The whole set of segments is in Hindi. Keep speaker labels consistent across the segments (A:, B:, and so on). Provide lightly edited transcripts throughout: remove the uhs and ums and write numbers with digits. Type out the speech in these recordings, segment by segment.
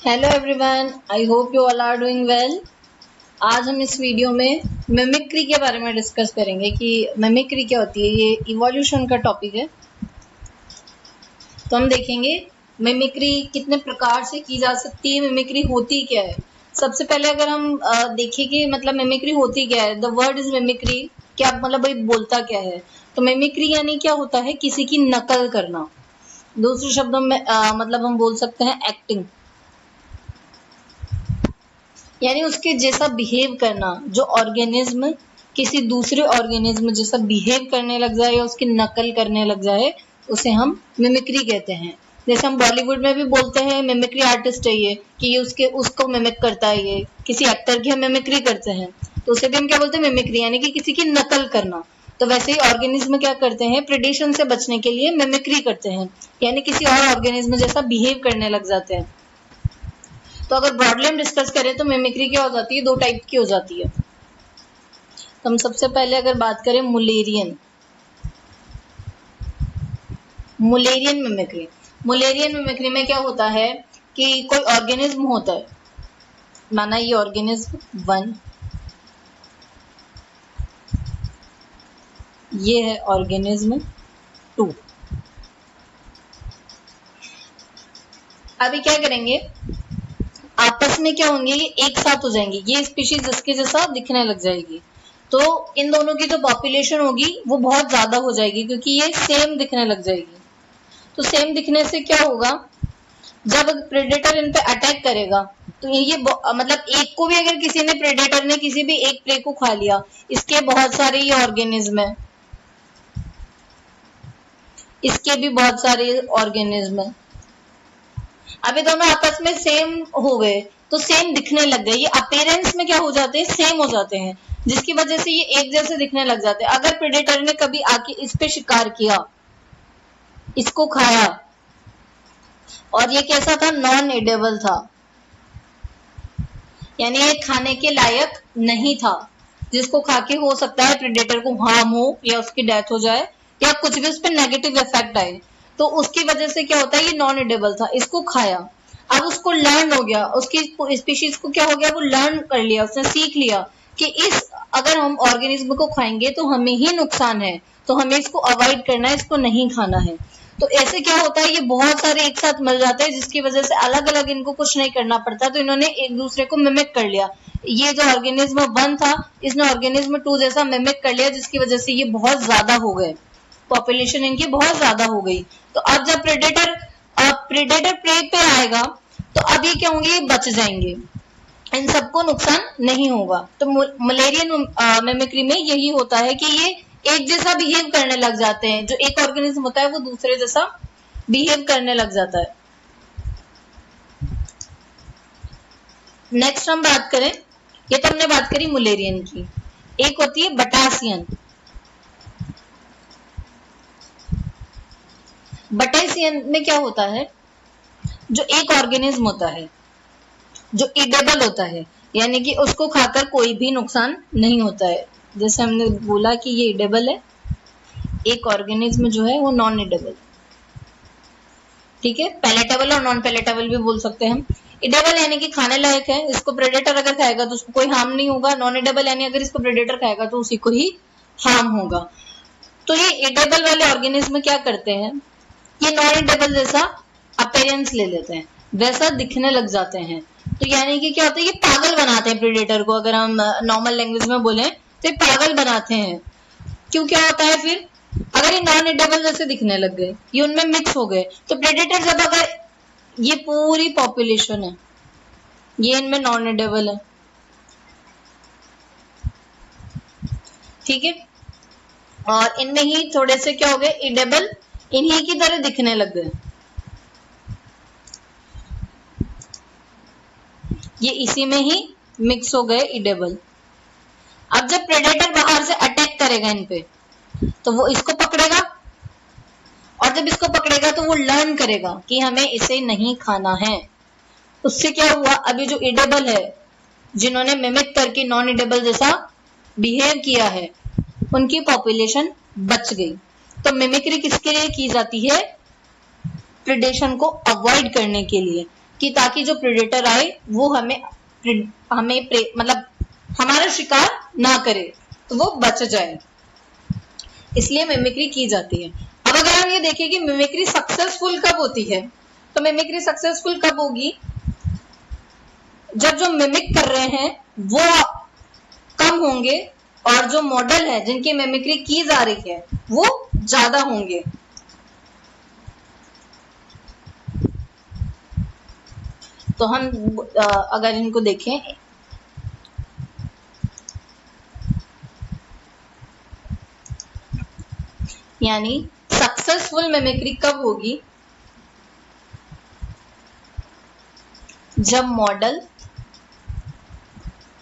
A: Hello everyone, I hope you all are doing well. आज हम इस वीडियो में मिमिक्री के बारे में डिस्कस करेंगे कि मिमिक्री क्या होती है। ये इवोल्यूशन का टॉपिक है, तो हम देखेंगे मिमिक्री कितने प्रकार से की जा सकती है, मिमिक्री होती क्या है। सबसे पहले अगर हम देखें कि मतलब मिमिक्री होती क्या है, द वर्ड इज मिमिक्री, क्या मतलब भाई बोलता क्या है। तो मिमिक्री यानी क्या होता है, किसी की नकल करना। दूसरे शब्दों में मतलब हम बोल सकते हैं एक्टिंग, यानी उसके जैसा बिहेव करना। जो ऑर्गेनिज्म किसी दूसरे ऑर्गेनिज्म जैसा बिहेव करने लग जाए या उसकी नकल करने लग जाए, उसे हम मिमिक्री कहते हैं। जैसे हम बॉलीवुड में भी बोलते हैं मिमिक्री आर्टिस्ट है ये, कि ये उसको मिमिक करता है, ये किसी एक्टर की हम मिमिक्री करते हैं, तो उसे भी हम क्या बोलते हैं, मिमिक्री, यानी कि किसी की नकल करना। तो वैसे ही ऑर्गेनिज्म क्या करते हैं, प्रेडेशन से बचने के लिए मिमिक्री करते हैं, यानी किसी और ऑर्गेनिज्म जैसा बिहेव करने लग जाते हैं। तो अगर ब्रॉडली हम डिस्कस करें तो मिमिक्री क्या हो जाती है, दो टाइप की हो जाती है। तो हम सबसे पहले अगर बात करें मुलेरियन मिमिक्री। मुलेरियन मिमिक्री में क्या होता है कि कोई ऑर्गेनिज्म होता है, माना ये ऑर्गेनिज्म 1, ये है ऑर्गेनिज्म 2। अभी क्या करेंगे, आपस में क्या होंगे, ये एक साथ हो जाएंगे, ये स्पीशीज इसके जैसा दिखने लग जाएगी। तो इन दोनों की जो पॉपुलेशन होगी वो बहुत ज्यादा हो जाएगी, क्योंकि ये सेम दिखने लग जाएगी। तो सेम दिखने से क्या होगा, जब प्रेडेटर इन पे अटैक करेगा तो ये मतलब एक को भी अगर किसी ने, प्रेडेटर ने किसी भी एक प्रे को खा लिया, इसके बहुत सारे ये ऑर्गेनिज्म है, इसके भी बहुत सारे ऑर्गेनिज्म है। अभी दोनों आपस में सेम हो गए तो सेम दिखने लग गए, ये अपीयरेंस में क्या हो जाते हैं, सेम हो जाते हैं, जिसकी वजह से ये एक जैसे दिखने लग जाते हैं। अगर प्रेडेटर ने कभी आके इस पे शिकार किया, इसको खाया, और ये कैसा था, नॉन एडेबल था, यानी ये खाने के लायक नहीं था, जिसको खा के हो सकता है प्रेडेटर को हार्म हो या उसकी डेथ हो जाए या कुछ भी उस पर नेगेटिव इफेक्ट आए। तो उसकी वजह से क्या होता है, ये नॉन एडेबल था, इसको खाया, अब उसको लर्न हो गया, उसकी स्पीशीज को क्या हो गया, वो लर्न कर लिया, उसने सीख लिया कि इस अगर हम ऑर्गेनिज्म को खाएंगे तो हमें ही नुकसान है, तो हमें इसको अवॉइड करना है, इसको नहीं खाना है। तो ऐसे क्या होता है, ये बहुत सारे एक साथ मिल जाते हैं, जिसकी वजह से अलग अलग इनको कुछ नहीं करना पड़ता, तो इन्होंने एक दूसरे को मिमिक कर लिया। ये जो ऑर्गेनिज्म 1 था, इसने ऑर्गेनिज्म 2 जैसा मिमिक कर लिया, जिसकी वजह से ये बहुत ज्यादा हो गए, पॉपुलेशन इनकी बहुत ज्यादा हो गई। तो अब जब प्रेडेटर प्रे पे आएगा तो अब ये क्या होंगे, ये बच जाएंगे, इन सबको नुकसान नहीं होगा। तो मलेरियन मिमिक्री में यही होता है कि ये एक जैसा बिहेव करने लग जाते हैं, जो एक ऑर्गेनिज्म होता है वो दूसरे जैसा बिहेव करने लग जाता है। नेक्स्ट हम बात करें, ये तो हमने बात करी मुलेरियन की, एक होती है बटासियन। बटासियन में क्या होता है, जो एक ऑर्गेनिज्म होता है जो इडेबल होता है, यानी कि उसको खाकर कोई भी नुकसान नहीं होता है। जैसे हमने बोला कि ये इडेबल है, एक ऑर्गेनिज्म जो है वो नॉन इडेबल, ठीक है, पैलेटेबल और नॉन पैलेटेबल भी बोल सकते हैं हम। इडेबल यानी कि खाने लायक है, इसको प्रेडेटर अगर खाएगा तो उसको कोई हार्म नहीं होगा। नॉन इडेबल यानी अगर इसको प्रेडेटर खाएगा तो उसी को ही हार्म होगा। तो ये इडेबल वाले ऑर्गेनिज्म क्या करते हैं, ये नॉन इडेबल जैसा अपीयरेंस ले लेते हैं, वैसा दिखने लग जाते हैं। तो यानी कि क्या होता है, ये पागल बनाते हैं प्रेडेटर को, अगर हम नॉर्मल लैंग्वेज में बोले तो ये पागल बनाते हैं। क्यों, क्या होता है फिर, अगर ये नॉन एडेबल जैसे दिखने लग गए, ये उनमें मिक्स हो गए, तो प्रेडेटर जब, अगर ये पूरी पॉपुलेशन है, ये इनमें नॉन एडेबल है, ठीक है, और इनमें ही थोड़े से क्या हो गए, इडेबल, इन्हीं की तरह दिखने लग गए, ये इसी में ही मिक्स हो गए, इडेबल। अब जब प्रेडेटर बाहर से अटैक करेगा इन पे, तो वो इसको पकड़ेगा, और जब इसको पकड़ेगा तो वो लर्न करेगा कि हमें इसे नहीं खाना है। उससे क्या हुआ, अभी जो इडेबल है, जिन्होंने मिमिक करके नॉन इडेबल जैसा बिहेव किया है, उनकी पॉपुलेशन बच गई। तो मिमिक्री किसके लिए की जाती है, प्रेडेशन को अवॉइड करने के लिए, कि ताकि जो प्रेडेटर आए वो हमें मतलब हमारा शिकार ना करे, तो वो बच जाए, इसलिए मिमिक्री की जाती है। अब अगर हम ये देखें कि मिमिक्री सक्सेसफुल कब होती है, तो मिमिक्री सक्सेसफुल कब होगी, जब जो मिमिक कर रहे हैं वो कम होंगे और जो मॉडल है जिनकी मिमिक्री की जा रही है वो ज्यादा होंगे। तो हम अगर इनको देखें, यानी सक्सेसफुल मिमिक्री कब होगी, जब मॉडल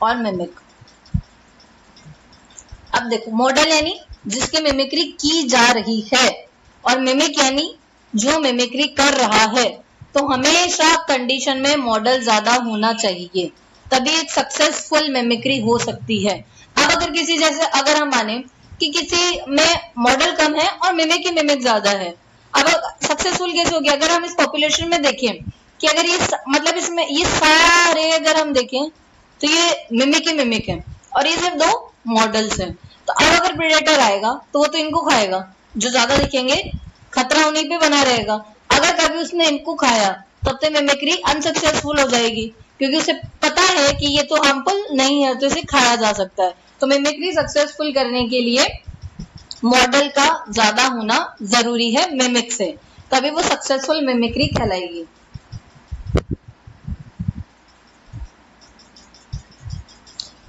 A: और मिमिक, अब देखो मॉडल यानी जिसकी मिमिक्री की जा रही है और मिमिक यानी जो मिमिक्री कर रहा है, तो हमेशा कंडीशन में मॉडल ज्यादा होना चाहिए, तभी एक सक्सेसफुल मिमिक्री हो सकती है। अब अगर किसी जैसे अगर हम माने कि किसी में मॉडल कम है और मिमिक ही मिमिक ज्यादा है, अब सक्सेसफुल कैसे हो गया, अगर हम इस पॉपुलेशन में देखें कि अगर ये मतलब इसमें ये सारे अगर हम देखें तो ये मिमिक ही मिमिक है और ये सिर्फ दो मॉडल्स हैं, तो अब अगर प्रेडेटर आएगा तो वो तो इनको खाएगा, जो ज्यादा दिखेंगे खतरा उन्हीं पे बना रहेगा। अगर कभी उसने इनको खाया तब तो मिमिक्री अनसक्सेसफुल हो जाएगी, क्योंकि उसे पता है कि ये तो हार्मफुल नहीं है, तो इसे खाया जा सकता है। तो मिमिक्री सक्सेसफुल करने के लिए मॉडल का ज्यादा होना जरूरी है मिमिक से, तभी वो सक्सेसफुल मिमिक्री कहलाएगी।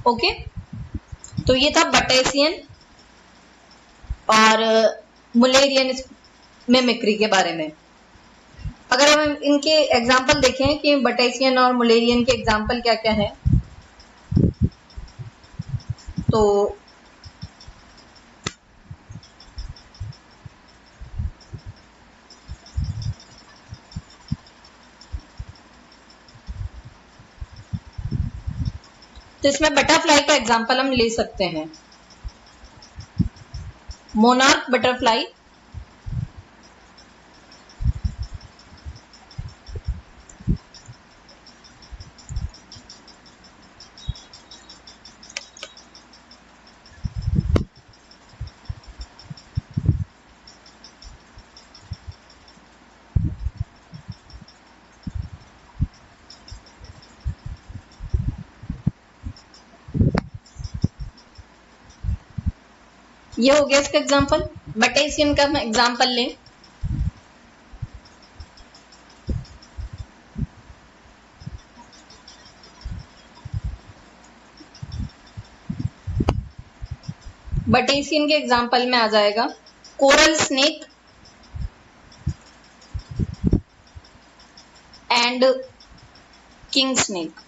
A: ओके, तो ये था बटेसियन और मुलेरियन मिमिक्री के बारे में। अगर हम इनके एग्जाम्पल देखें कि बटेसियन और मुलेरियन के एग्जाम्पल क्या क्या है, तो इसमें बटरफ्लाई का एग्जाम्पल हम ले सकते हैं, मोनार्क बटरफ्लाई, ये हो गया इसका एग्जाम्पल। बटेसियन का हम एग्जाम्पल लें, बटेसियन के एग्जाम्पल में आ जाएगा coral snake and king snake.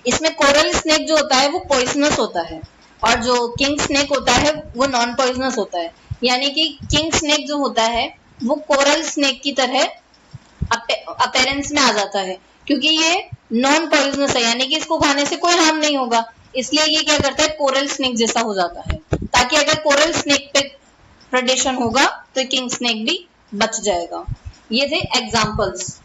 A: इसमें कोरल स्नेक जो होता है वो पॉइजनस होता है और जो किंग स्नेक होता है वो नॉन पॉइजनस होता है, यानी कि किंग स्नेक जो होता है वो कोरल स्नेक की तरह अपीयरेंस में आ जाता है, क्योंकि ये नॉन पॉइजनस है, यानी कि इसको खाने से कोई हार्म नहीं होगा, इसलिए ये क्या करता है कोरल स्नेक जैसा हो जाता है, ताकि अगर कोरल स्नेक पे प्रेडेशन होगा तो किंग स्नेक भी बच जाएगा। ये थे एग्जाम्पल्स।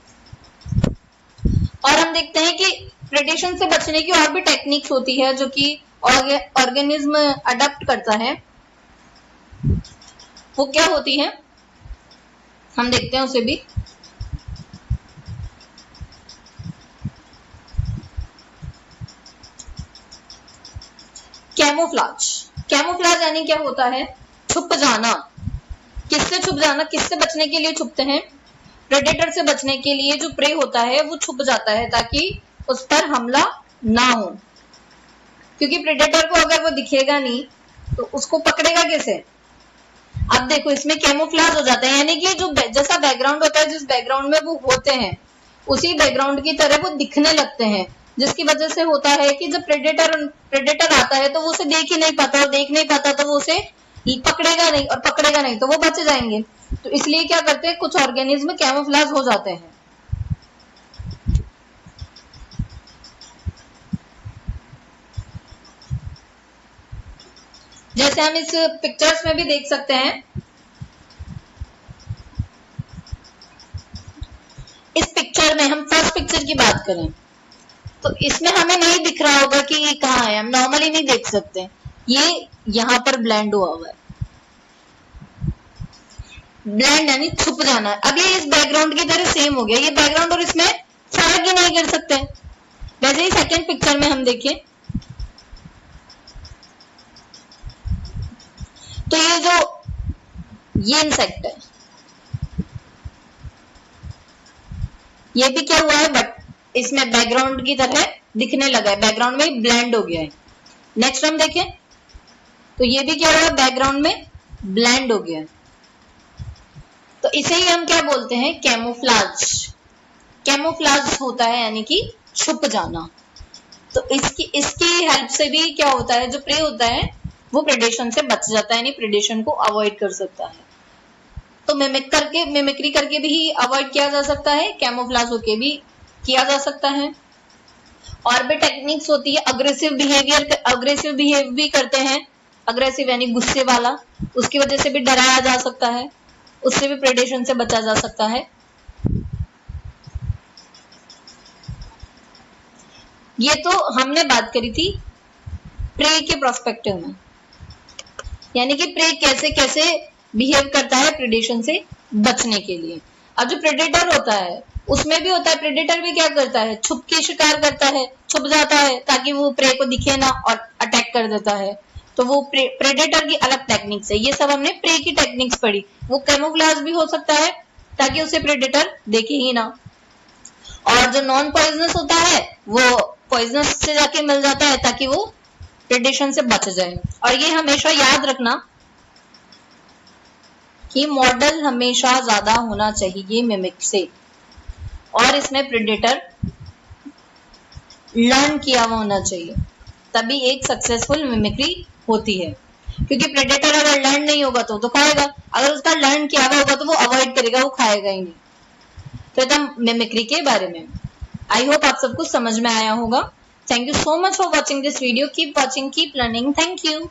A: और हम देखते हैं कि प्रेडेशन से बचने की और भी टेक्निक्स होती है जो कि ऑर्गेनिज्म अडॉप्ट करता है, वो क्या होती है हम देखते हैं उसे भी। कैमोफ्लाज, कैमोफ्लाज यानी क्या होता है, छुप जाना। किससे छुप जाना, किससे बचने के लिए छुपते हैं, प्रेडेटर से बचने के लिए जो प्रे होता है वो छुप जाता है ताकि उस पर हमला ना हो, क्योंकि प्रेडेटर को अगर वो दिखेगा नहीं तो उसको पकड़ेगा कैसे। अब देखो इसमें कैमोफ्लाज हो जाता है, यानी कि जो जैसा बैकग्राउंड होता है, जिस बैकग्राउंड में वो होते हैं उसी बैकग्राउंड की तरह वो दिखने लगते हैं, जिसकी वजह से होता है कि जब प्रेडेटर आता है तो वो उसे देख ही नहीं पाता, और देख नहीं पाता तो वो उसे पकड़ेगा नहीं, और पकड़ेगा नहीं तो वो बच जाएंगे। तो इसलिए क्या करते हैं, कुछ ऑर्गेनिज्म कैमोफ्लाज हो जाते हैं। जैसे हम इस पिक्चर्स में भी देख सकते हैं, इस पिक्चर में हम फर्स्ट पिक्चर की बात करें तो इसमें हमें नहीं दिख रहा होगा कि ये कहाँ है, हम नॉर्मली नहीं देख सकते, ये यहाँ पर ब्लेंड हुआ है। ब्लेंड यानी छुप जाना। अब ये इस बैकग्राउंड की तरह सेम हो गया, ये बैकग्राउंड और इसमें फर्क ही नहीं कर सकते। वैसे ही सेकंड पिक्चर में हम देखें तो ये इंसेक्ट है, ये भी क्या हुआ है, बट इसमें बैकग्राउंड की तरह दिखने लगा है, बैकग्राउंड में ब्लेंड हो गया है। नेक्स्ट हम देखें तो ये भी क्या हुआ है, बैकग्राउंड में ब्लेंड हो गया है। तो इसे ही हम क्या बोलते हैं, कैमोफ्लाज। कैमोफ्लाज होता है यानी कि छुप जाना। तो इसकी हेल्प से भी क्या होता है, जो प्रे होता है वो प्रेडेशन से बच जाता है, यानी प्रेडेशन को अवॉइड कर सकता है। तो मिमिक्री करके भी अवॉइड किया जा सकता है, कैमोफ्लाज होके भी किया जा सकता है। और भी टेक्निक्स होती है, अग्रेसिव बिहेव भी करते हैं, अग्रेसिव यानी गुस्से वाला, उसकी वजह से भी डराया जा सकता है, उससे भी प्रेडेशन से बचा जा सकता है। ये तो हमने बात करी थी प्रे के प्रोस्पेक्टिव में, यानी कि प्रे कैसे कैसे बिहेव करता है प्रेडेशन से बचने के लिए। अब जो प्रेडेटर होता है उसमें भी होता है, प्रेडेटर भी क्या करता है, छुप के शिकार करता है, छुप जाता है ताकि वो प्रे को दिखे ना और अटैक कर देता है। तो वो प्रेडेटर की अलग टेक्निक्स है, ये सब हमने प्रे की टेक्निक्स पढ़ी। वो कैमोफ्लेज भी हो सकता है ताकि उसे प्रेडेटर देखे ही ना, और जो नॉन पॉइजनस होता है वो पॉइजनस से जाके मिल जाता है ताकि वो प्रेडेशन से बच जाए। और ये हमेशा याद रखना कि मॉडल हमेशा ज्यादा होना चाहिए मिमिक से, और इसमें प्रेडेटर लर्न किया हुआ होना चाहिए, तभी एक सक्सेसफुल मिमिक्री होती है। क्योंकि प्रेडेटर अगर लर्न नहीं होगा तो खाएगा, अगर उसका लर्न किया हुआ होगा तो वो अवॉइड करेगा, वो खाएगा ही नहीं। तो एकदम मिमिक्री के बारे में आई होप आप सबको समझ में आया होगा। Thank you so much for watching this video. Keep watching, keep learning. Thank you.